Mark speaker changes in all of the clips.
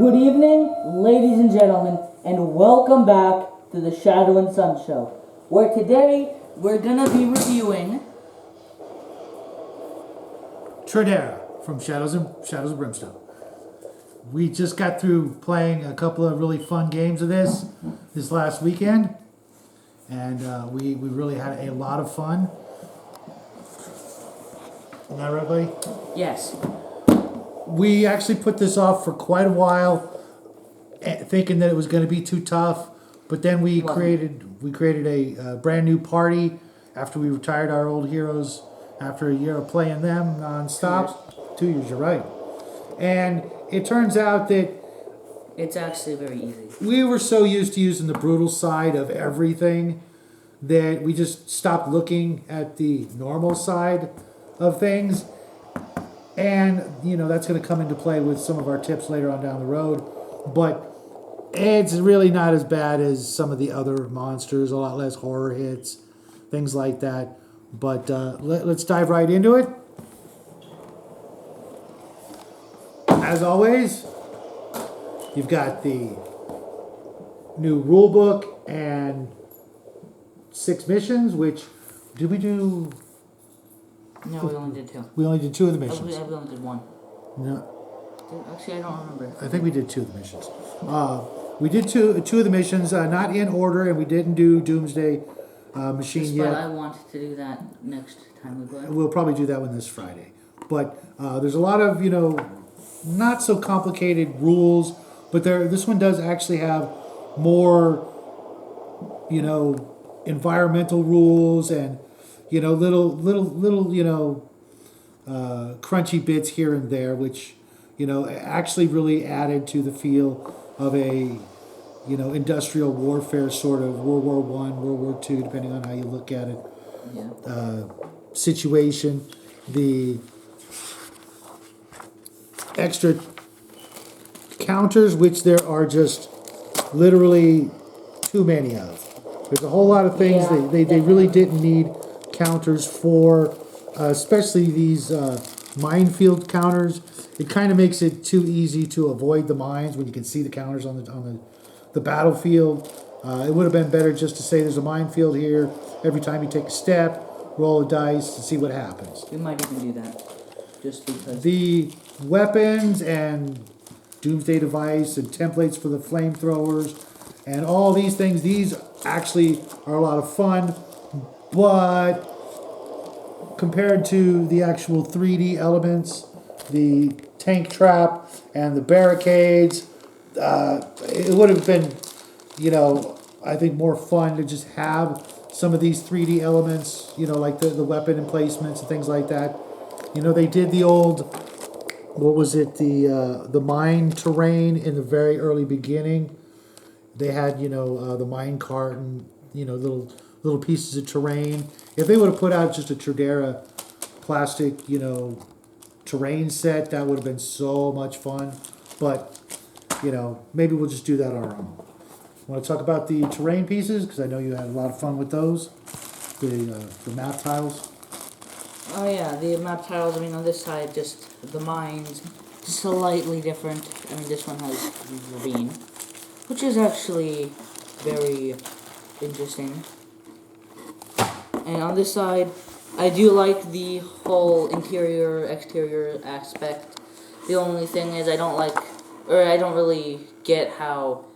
Speaker 1: Good evening, ladies and gentlemen, and welcome back to the Shadow and Sun Show, where today we're gonna be reviewing
Speaker 2: Trederra from Shadows of Brimstone. We just got through playing a couple of really fun games of this last weekend, and we really had a lot of fun. Isn't that right, buddy?
Speaker 1: yes.
Speaker 2: We actually put this off for quite a while, thinking that it was going to be too tough. But then we created a brand new party after we retired our old heroes after a year of playing them nonstop. 2 years, you're right. And it turns out that
Speaker 1: It's actually very easy.
Speaker 2: we were so used to using the brutal side of everything that we just stopped looking at the normal side of things. And, you know, that's going to come into play with some of our tips later on down the road. But it's really not as bad as some of the other monsters, a lot less horror hits, things like that. But let's dive right into it. As always, you've got the new rule book and 6 missions, which did we do?
Speaker 1: No, we only did 2.
Speaker 2: We only did 2 of the
Speaker 1: We
Speaker 2: missions.
Speaker 1: only did 1.
Speaker 2: No,
Speaker 1: Actually, I don't remember.
Speaker 2: I think we did 2 of the missions. We did two of the missions, not in order, and we didn't do Doomsday Machine
Speaker 1: But
Speaker 2: yet.
Speaker 1: I want to do that next time we play.
Speaker 2: We'll probably do that one this Friday. But there's a lot of, not so complicated rules, but this one does actually have more, environmental rules and, little, crunchy bits here and there, which, actually really added to the feel of a, industrial warfare sort of World War I, World War II, depending on how you look at it.
Speaker 1: Yeah.
Speaker 2: Situation. The extra counters, which there are just literally too many of. There's a whole lot of things they really didn't need counters for, especially these minefield counters. It kind of makes it too easy to avoid the mines when you can see the counters on the battlefield. It would have been better just to say there's a minefield here. Every time you take a step, roll a dice to see what happens.
Speaker 1: We might even do that, just because.
Speaker 2: The weapons and doomsday device and templates for the flamethrowers and all these things, these actually are a lot of fun, but compared to the actual 3D elements, the tank trap and the barricades, it would have been, I think more fun to just have some of these 3D elements, like the weapon emplacements and things like that. They did the old, what was it, the mine terrain in the very early beginning. They had, the mine cart and, little pieces of terrain. If they would have put out just a Trederra plastic, terrain set, that would have been so much fun. But, maybe we'll just do that on our own. Want to talk about the terrain pieces? Because I know you had a lot of fun with those. The map tiles.
Speaker 1: Oh yeah, the map tiles, on this side, just the mines, slightly different. This one has ravine, which is actually very interesting. And on this side, I do like the whole interior-exterior aspect. The only thing is I don't really get how,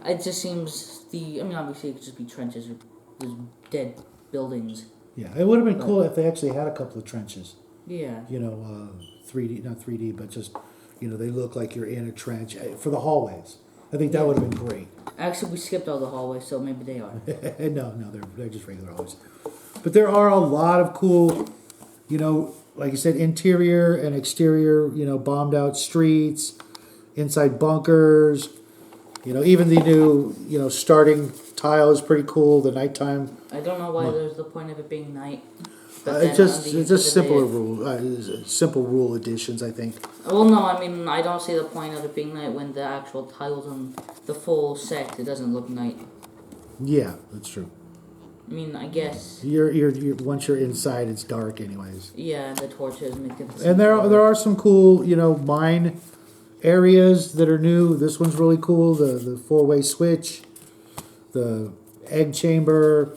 Speaker 1: it just seems obviously it could just be trenches with dead buildings.
Speaker 2: Yeah, it would have been cool if they actually had a couple of trenches.
Speaker 1: Yeah.
Speaker 2: 3D, not 3D, but just, they look like you're in a trench for the hallways. I think that would have been great.
Speaker 1: Actually, we skipped all the hallways, so maybe they are.
Speaker 2: No, they're just regular hallways. But there are a lot of cool, like you said, interior and exterior, bombed out streets, inside bunkers. Even the new, starting tile is pretty cool. The nighttime.
Speaker 1: I don't know why there's the point of it being night.
Speaker 2: It's just simpler rule, simple rule additions, I think.
Speaker 1: Well, no, I don't see the point of it being night when the actual tiles on the full set, it doesn't look night.
Speaker 2: Yeah, that's true.
Speaker 1: I guess.
Speaker 2: You're once you're inside, it's dark, anyways.
Speaker 1: Yeah, the torches make it.
Speaker 2: And there are some cool, mine areas that are new. This one's really cool. The four-way switch, the egg chamber.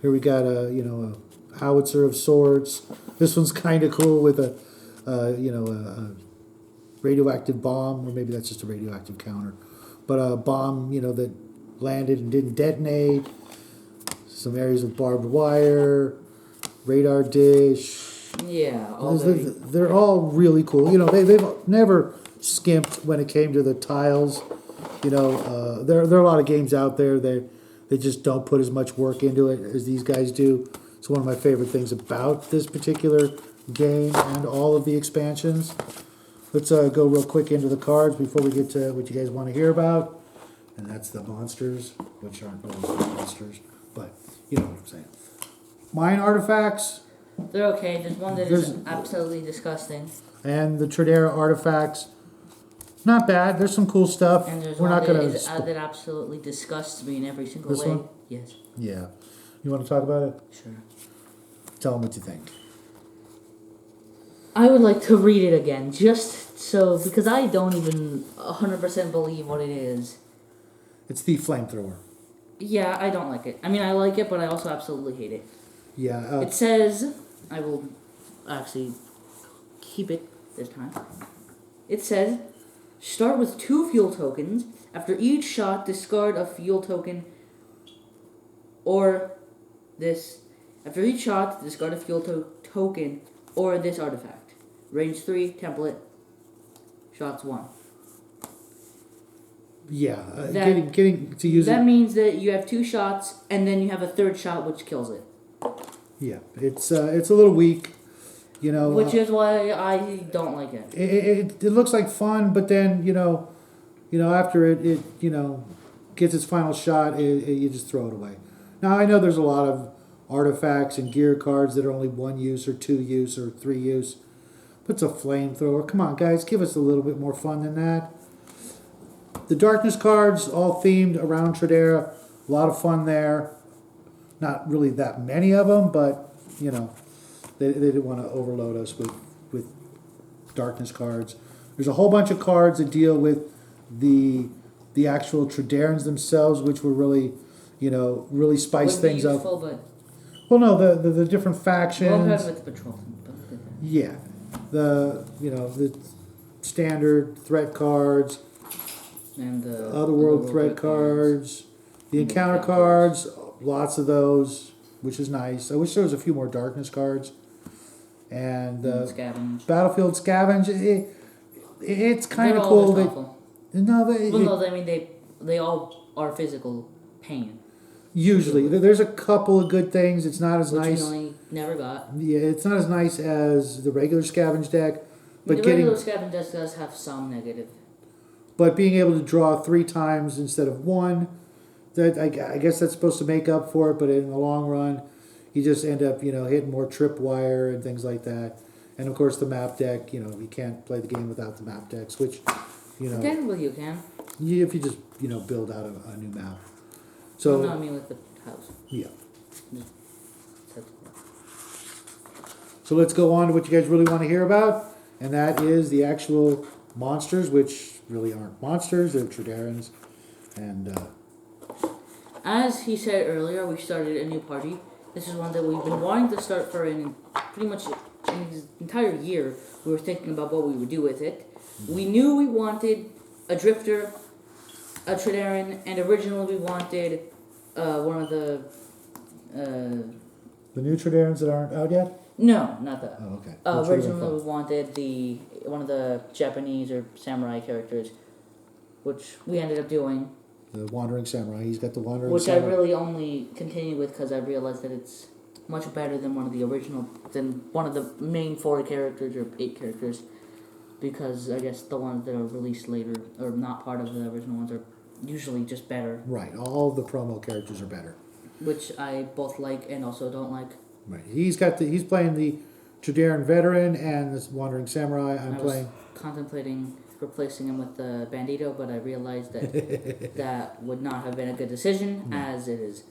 Speaker 2: Here we got a howitzer of sorts. This one's kind of cool with a radioactive bomb, or maybe that's just a radioactive counter, but a bomb that landed and didn't detonate. Some areas of barbed wire, radar dish.
Speaker 1: Yeah,
Speaker 2: They're all really cool. They've never skimped when it came to the tiles. There are a lot of games out there they just don't put as much work into it as these guys do. It's one of my favorite things about this particular game and all of the expansions. Let's go real quick into the cards before we get to what you guys want to hear about. And that's the monsters, which aren't really monsters, but you know what I'm saying. Mine artifacts.
Speaker 1: They're okay. There's one that is absolutely disgusting.
Speaker 2: And the Trederra artifacts. Not bad. There's some cool stuff.
Speaker 1: And there's
Speaker 2: We're
Speaker 1: one
Speaker 2: not
Speaker 1: that,
Speaker 2: gonna
Speaker 1: that absolutely disgusts me in every single
Speaker 2: This
Speaker 1: way.
Speaker 2: one?
Speaker 1: Yes.
Speaker 2: Yeah. You want to talk about it?
Speaker 1: Sure.
Speaker 2: Tell them what you think.
Speaker 1: I would like to read it again, just so, because I don't even 100% believe what it is.
Speaker 2: It's the flamethrower.
Speaker 1: Yeah, I don't like it. I mean, I like it, but I also absolutely hate it.
Speaker 2: Yeah.
Speaker 1: It says, I will actually keep it this time. It says, start with 2 fuel tokens. After each shot, discard a fuel token or this. After each shot, discard a fuel token or this artifact. Range 3, template, shots 1.
Speaker 2: Yeah, getting to use
Speaker 1: that
Speaker 2: it.
Speaker 1: means that you have 2 shots, and then you have a 3rd shot, which kills it.
Speaker 2: Yeah, it's a little weak,
Speaker 1: Which is why I don't like it.
Speaker 2: It looks like fun, but then after it gets its final shot, you just throw it away. Now I know there's a lot of artifacts and gear cards that are only 1 use or 2 use or 3 use, but it's a flamethrower. Come on, guys, give us a little bit more fun than that. The darkness cards, all themed around Trederra. A lot of fun there. Not really that many of them, but, they didn't want to overload us with darkness cards. There's a whole bunch of cards that deal with the actual Trederrans themselves, which were really, really spice things up.
Speaker 1: But
Speaker 2: Well, no, the different factions.
Speaker 1: well, with the patrol.
Speaker 2: Yeah. The standard threat cards.
Speaker 1: And the
Speaker 2: Otherworld threat cards, the encounter cards, lots of those, which is nice. I wish there was a few more darkness cards. And
Speaker 1: scavenge.
Speaker 2: Battlefield scavenge, it's kind of cool.
Speaker 1: They all are physical pain.
Speaker 2: Usually, there's a couple of good things. It's not as
Speaker 1: which
Speaker 2: nice.
Speaker 1: We only never got.
Speaker 2: Yeah, it's not as nice as the regular scavenge deck. But
Speaker 1: the regular scavenge deck does have some negative.
Speaker 2: But being able to draw 3 times instead of 1, that I guess that's supposed to make up for it. But in the long run, you just end up hitting more tripwire and things like that. And of course the map deck. You can't play the game without the map decks, which
Speaker 1: Technically you can.
Speaker 2: if you just build out a new map. So
Speaker 1: no, I mean with the house.
Speaker 2: Yeah. So let's go on to what you guys really want to hear about, and that is the actual monsters, which really aren't monsters, they're Trederrans. And
Speaker 1: as he said earlier, we started a new party. This is one that we've been wanting to start for pretty much an entire year. We were thinking about what we would do with it. We knew we wanted a drifter, a Trederran, and originally we wanted one of the
Speaker 2: new Trederrans that aren't out yet?
Speaker 1: No, not that.
Speaker 2: Oh, okay.
Speaker 1: Originally we wanted one of the Japanese or samurai characters, which we ended up doing.
Speaker 2: The Wandering Samurai. He's got the Wandering
Speaker 1: Which
Speaker 2: Samurai.
Speaker 1: I really only continue with because I realized that it's much better than one of the main 4 characters or 8 characters. Because I guess the ones that are released later or not part of the original ones are usually just better.
Speaker 2: Right. All of the promo characters are better.
Speaker 1: Which I both like and also don't like.
Speaker 2: Right. He's playing the Trederran veteran and this Wandering Samurai. I
Speaker 1: was contemplating replacing him with the Bandito, but I realized that that would not have been a good decision, as it is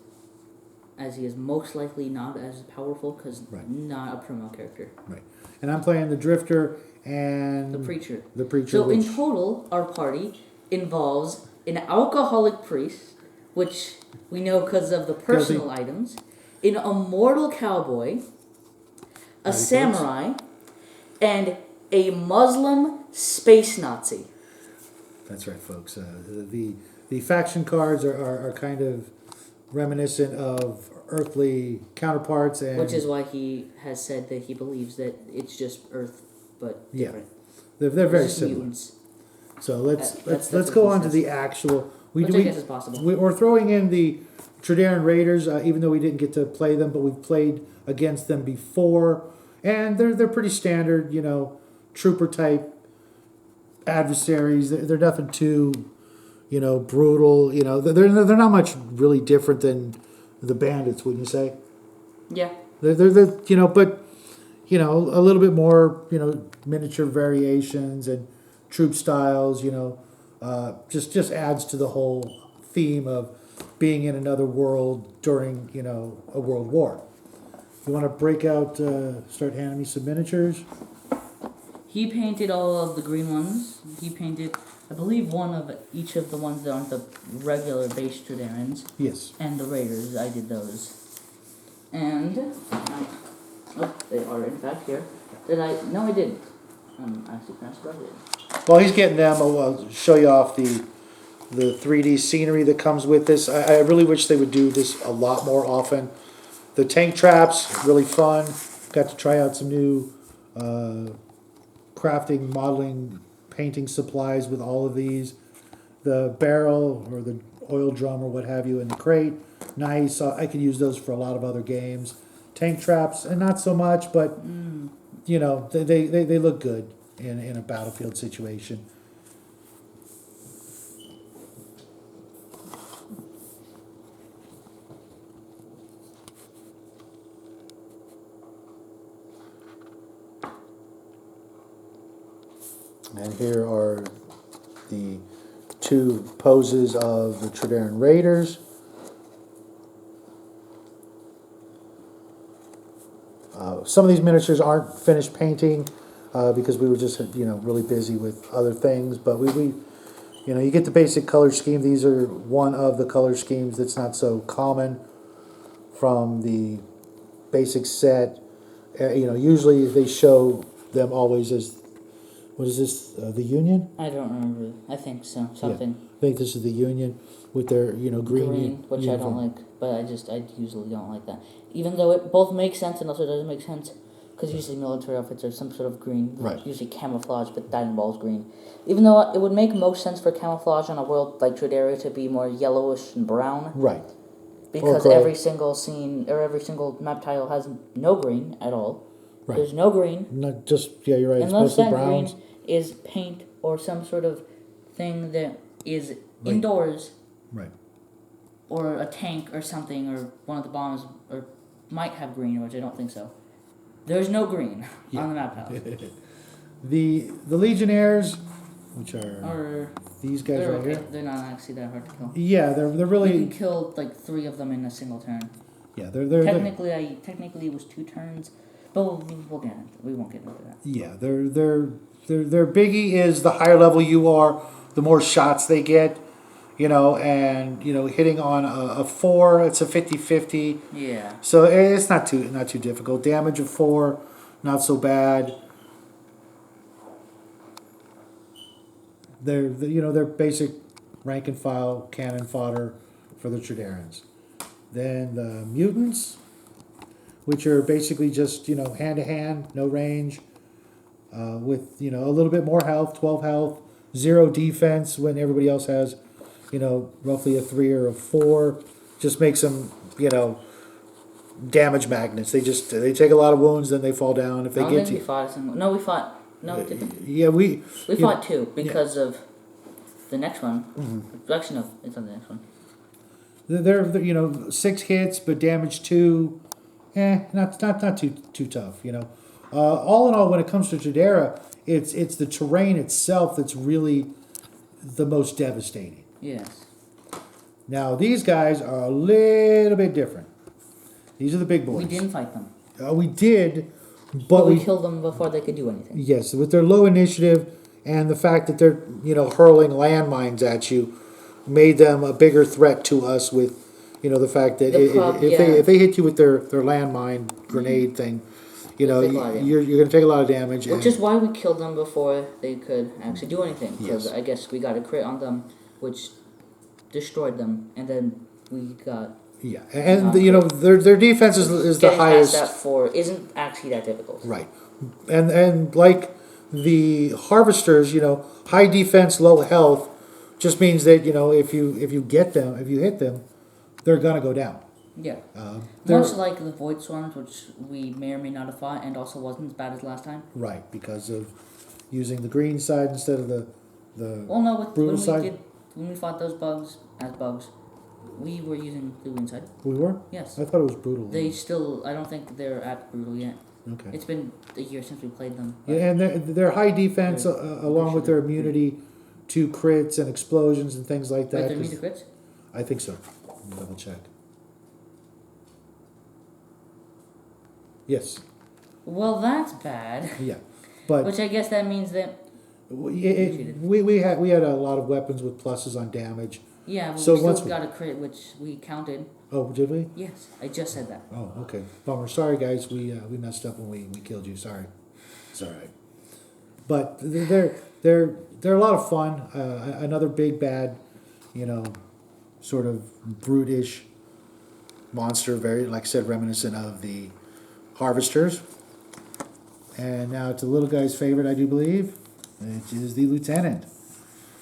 Speaker 1: as he is most likely not as powerful because
Speaker 2: Right.
Speaker 1: not a promo character.
Speaker 2: Right. And I'm playing the Drifter and
Speaker 1: The Preacher.
Speaker 2: The Preacher.
Speaker 1: So in total, our party involves an alcoholic priest, which we know because of the personal items, an immortal cowboy, a samurai, and a Muslim space Nazi.
Speaker 2: That's right, folks. The faction cards are kind of reminiscent of earthly counterparts, and
Speaker 1: Which is why he has said that he believes that it's just Earth, but different.
Speaker 2: they're very
Speaker 1: It's just
Speaker 2: similar.
Speaker 1: Mutants.
Speaker 2: So let's
Speaker 1: That's
Speaker 2: go
Speaker 1: what
Speaker 2: on
Speaker 1: he
Speaker 2: to
Speaker 1: says.
Speaker 2: the actual.
Speaker 1: Which I guess is possible.
Speaker 2: We're throwing in the Trederra Raiders, even though we didn't get to play them, but we've played against them before, and they're pretty standard, trooper type adversaries. They're nothing too, brutal. They're not much really different than the bandits, wouldn't you say?
Speaker 1: Yeah.
Speaker 2: They're but a little bit more, miniature variations and troop styles. Just adds to the whole theme of being in another world during a world war. You want to break out, start handing me some miniatures?
Speaker 1: He painted all of the green ones. He painted, I believe, one of each of the ones that aren't the regular base Trederrans.
Speaker 2: Yes.
Speaker 1: And the Raiders, I did those. And, they are in fact here. No I didn't. I'm actually kind of surprised I didn't.
Speaker 2: While he's getting them, I'll show you off the 3D scenery that comes with this. I really wish they would do this a lot more often. The tank traps, really fun. Got to try out some new crafting, modeling, painting supplies with all of these. The barrel or the oil drum or what have you in the crate, nice. I could use those for a lot of other games. Tank traps, and not so much, but they look good in a battlefield situation. And here are the two poses of the Trederran Raiders. Some of these miniatures aren't finished painting because we were just really busy with other things. But we you get the basic color scheme. These are one of the color schemes that's not so common from the basic set. Usually they show them always as, what is this? The Union?
Speaker 1: I don't remember. I think so. Something.
Speaker 2: Yeah. I think this is the Union with their green
Speaker 1: which
Speaker 2: uniform.
Speaker 1: I don't like, but I usually don't like that. Even though it both makes sense and also doesn't make sense, because usually military outfits are some sort of green,
Speaker 2: Right.
Speaker 1: Usually camouflage, but that involves green. Even though it would make most sense for camouflage on a world like Trederra to be more yellowish and brown,
Speaker 2: Right.
Speaker 1: because
Speaker 2: gray.
Speaker 1: every single scene or every single map tile has no green at all.
Speaker 2: Right.
Speaker 1: There's no green.
Speaker 2: Not just, yeah, you're right. It's
Speaker 1: Unless
Speaker 2: mostly
Speaker 1: that
Speaker 2: browns.
Speaker 1: green is paint or some sort of thing that is indoors,
Speaker 2: Right.
Speaker 1: or a tank or something, or one of the bombs, or might have green, which I don't think so. There's no green on the map tile.
Speaker 2: The Legionnaires, which are
Speaker 1: Or
Speaker 2: these guys
Speaker 1: they're
Speaker 2: right
Speaker 1: okay.
Speaker 2: here.
Speaker 1: They're not actually that hard to kill.
Speaker 2: Yeah, they're
Speaker 1: You
Speaker 2: really,
Speaker 1: can kill like 3 of them in a single turn.
Speaker 2: yeah, they're
Speaker 1: Technically it was 2 turns, but we'll get into we won't get into that.
Speaker 2: yeah, their biggie is the higher level you are, the more shots they get, and hitting on a 4, it's a 50-50.
Speaker 1: Yeah.
Speaker 2: So it's not too difficult. Damage of 4, not so bad. They're basic rank and file cannon fodder for the Trederrans. Then the Mutants, which are basically just hand to hand, no range, with a little bit more health, 12 health, 0 defense when everybody else has roughly a 3 or a 4. Just makes them damage magnets. They take a lot of wounds, then they fall down if they
Speaker 1: I don't
Speaker 2: get
Speaker 1: think
Speaker 2: to.
Speaker 1: we fought a single. No, we fought. No, we didn't.
Speaker 2: Yeah, we
Speaker 1: fought 2 because of the next one.
Speaker 2: Mm-hmm.
Speaker 1: Actually, no, it's on the next one.
Speaker 2: They're 6 hits, but damage 2. Not too tough. All in all, when it comes to Trederra, it's the terrain itself that's really the most devastating.
Speaker 1: Yes.
Speaker 2: Now these guys are a little bit different. These are the big boys.
Speaker 1: We didn't fight them.
Speaker 2: We did, but
Speaker 1: But we killed them before they could do anything.
Speaker 2: Yes, with their low initiative and the fact that they're hurling landmines at you, made them a bigger threat to us. With the fact that if they hit you with their landmine grenade thing, you're going to take a lot of damage.
Speaker 1: Which is why we killed them before they could actually do anything. Because
Speaker 2: Yes.
Speaker 1: I guess we got a crit on them, which destroyed them, and then we got.
Speaker 2: Yeah, and their defense is the highest.
Speaker 1: Getting past that 4 isn't actually that difficult.
Speaker 2: Right, and like the harvesters, high defense, low health, just means that if you hit them, they're gonna go down.
Speaker 1: Yeah. Much like the Void Swarms, which we may or may not have fought, and also wasn't as bad as last time.
Speaker 2: Right, because of using the green side instead of the brutal side.
Speaker 1: When we fought those bugs as bugs, we were using the green side.
Speaker 2: We were?
Speaker 1: Yes.
Speaker 2: I thought it was brutal.
Speaker 1: I don't think they're at brutal yet.
Speaker 2: Okay.
Speaker 1: It's been a year since we played them.
Speaker 2: Yeah, and they're high defense along with their immunity to crits and explosions and things like that.
Speaker 1: Wait, they're immune to crits?
Speaker 2: I think so. Double check. Yes.
Speaker 1: Well, that's bad.
Speaker 2: Yeah, but
Speaker 1: Which I guess that means that.
Speaker 2: we had a lot of weapons with pluses on damage.
Speaker 1: Yeah, but
Speaker 2: So
Speaker 1: we
Speaker 2: once
Speaker 1: still got a crit, which we counted.
Speaker 2: Oh, did we?
Speaker 1: Yes, I just said that.
Speaker 2: Oh, okay. Bummer. Sorry, guys. We messed up when we killed you. Sorry. It's all right. But they're a lot of fun. Another big bad, sort of brutish monster. Very, like I said, reminiscent of the harvesters. And now it's a little guy's favorite, I do believe, which is the lieutenant.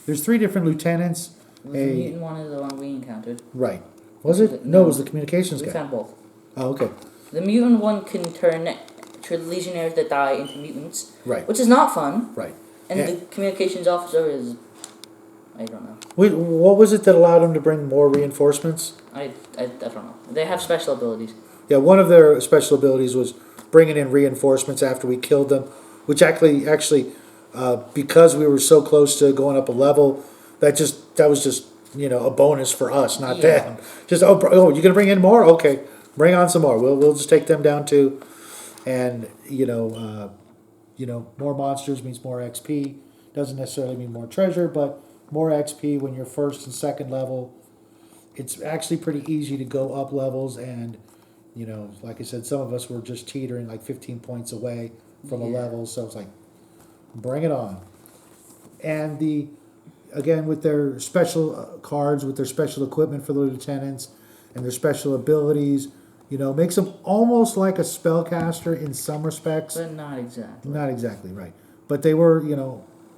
Speaker 2: There's 3 different lieutenants.
Speaker 1: The mutant one is the one we encountered.
Speaker 2: Right. Was it? No, it was the communications
Speaker 1: We
Speaker 2: guy.
Speaker 1: found both.
Speaker 2: Oh, okay.
Speaker 1: The mutant one can turn legionnaires that die into mutants.
Speaker 2: Right.
Speaker 1: Which is not fun.
Speaker 2: Right.
Speaker 1: And the communications officer is... I don't know.
Speaker 2: Wait, what was it that allowed him to bring more reinforcements?
Speaker 1: I don't know. They have special abilities.
Speaker 2: Yeah, one of their special abilities was bringing in reinforcements after we killed them, which actually, because we were so close to going up a level, that was just a bonus for us, not them. Just you're gonna bring in more? Okay, bring on some more. We'll just take them down too, and more monsters means more XP. Doesn't necessarily mean more treasure, but more XP when you're first and second level. It's actually pretty easy to go up levels, and like I said, some of us were just teetering like 15 points away from a level, so it's like, bring it on. And again, with their special cards, with their special equipment for the lieutenants, and their special abilities, makes them almost like a spellcaster in some respects.
Speaker 1: But not exactly.
Speaker 2: Not exactly, right. But they were,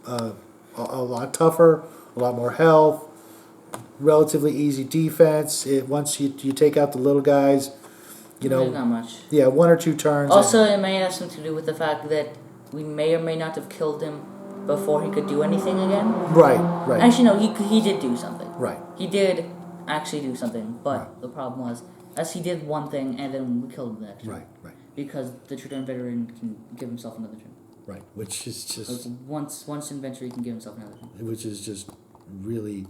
Speaker 2: a lot tougher, a lot more health, relatively easy defense. Once you take out the little guys,
Speaker 1: not much.
Speaker 2: Yeah, 1 or 2 turns.
Speaker 1: Also, it may have something to do with the fact that we may or may not have killed him before he could do anything again.
Speaker 2: Right.
Speaker 1: Actually, no, he did do something.
Speaker 2: Right.
Speaker 1: He did actually do something, but the problem was, as he did one thing, and then we killed him the next turn.
Speaker 2: Right.
Speaker 1: Because the Trederra veteran can give himself another turn.
Speaker 2: Right, which is just...
Speaker 1: Once in venture, he can give himself another turn.
Speaker 2: Which is just really...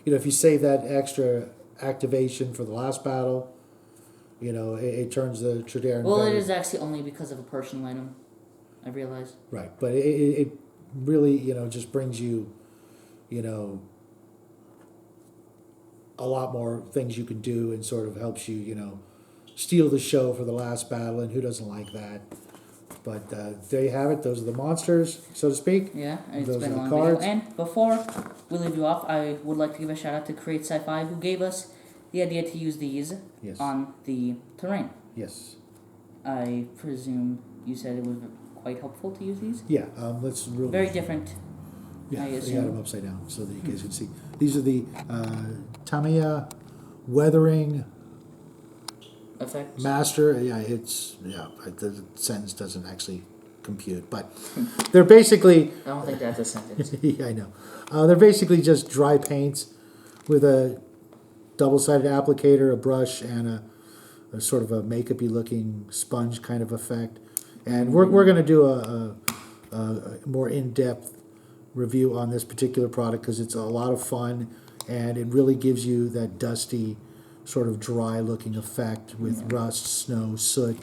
Speaker 2: if you save that extra activation for the last battle, it turns the Trederra...
Speaker 1: Well, it is actually only because of a personal item, I realize.
Speaker 2: Right, but it really, just brings you, a lot more things you can do, and sort of helps you, steal the show for the last battle, and who doesn't like that? But there you have it. Those are the monsters, so to speak.
Speaker 1: Yeah, it's
Speaker 2: Those
Speaker 1: been
Speaker 2: are
Speaker 1: a
Speaker 2: the
Speaker 1: long
Speaker 2: cards.
Speaker 1: video. And before we leave you off, I would like to give a shout out to Create Sci-Fi, who gave us the idea to use these on the terrain.
Speaker 2: Yes.
Speaker 1: I presume you said it was quite helpful to use these?
Speaker 2: Yeah, let's really...
Speaker 1: Very different,
Speaker 2: Yeah,
Speaker 1: I
Speaker 2: I got
Speaker 1: assume.
Speaker 2: them upside down so that you guys can see. These are the Tamiya weathering
Speaker 1: effects.
Speaker 2: master. The sentence doesn't actually compute, but they're basically...
Speaker 1: I don't think that's a sentence.
Speaker 2: Yeah, I know. They're basically just dry paints with a double-sided applicator, a brush, and a sort of a makeup-y looking sponge kind of effect. And we're going to do a more in-depth review on this particular product because it's a lot of fun, and it really gives you that dusty sort of dry looking effect with rust, snow, soot,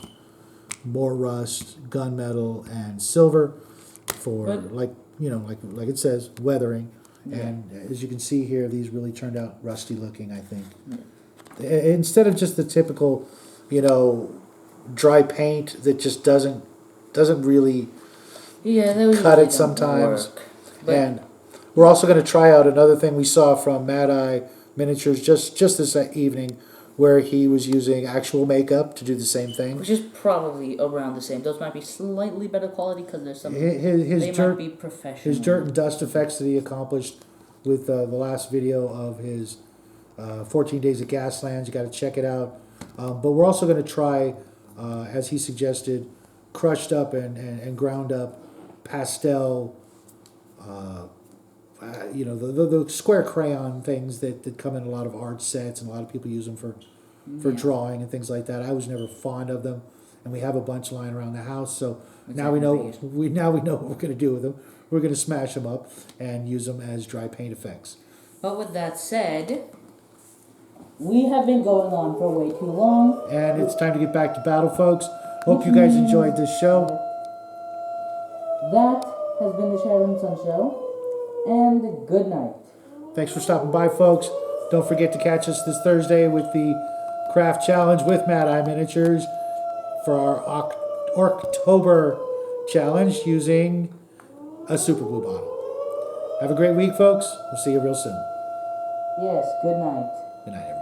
Speaker 2: more rust, gunmetal, and silver for
Speaker 1: But-
Speaker 2: like it says, weathering. And as you can see here, these really turned out rusty looking, I think. Instead of just the typical, dry paint that just doesn't really
Speaker 1: Yeah, that was
Speaker 2: cut
Speaker 1: really
Speaker 2: it sometimes.
Speaker 1: work. But
Speaker 2: And we're also going to try out another thing we saw from Mad Eye Miniatures just this evening, where he was using actual makeup to do the same thing.
Speaker 1: which is probably around the same. Those might be slightly better quality because there's some.
Speaker 2: His
Speaker 1: They
Speaker 2: dirt,
Speaker 1: might be professional.
Speaker 2: his dirt and dust effects that he accomplished with the last video of his 14 Days of Gaslands. You got to check it out. But we're also going to try, as he suggested, crushed up and ground up pastel, the square crayon things that come in a lot of art sets, and a lot of people use them for drawing and things like that. I was never fond of them, and we have a bunch lying around the house. So now we know what we're going to do with them. We're going to smash them up and use them as dry paint effects.
Speaker 1: But with that said, we have been going on for way too long.
Speaker 2: And it's time to get back to battle, folks. Hope you guys enjoyed this show.
Speaker 1: That has been the Shadow and Sun Show. And good night.
Speaker 2: Thanks for stopping by, folks. Don't forget to catch us this Thursday with the Craft Challenge with Mad Eye Miniatures for our October challenge using a Super Blue bottle. Have a great week, folks. We'll see you real soon.
Speaker 1: Yes, good night.
Speaker 2: Good night, everyone.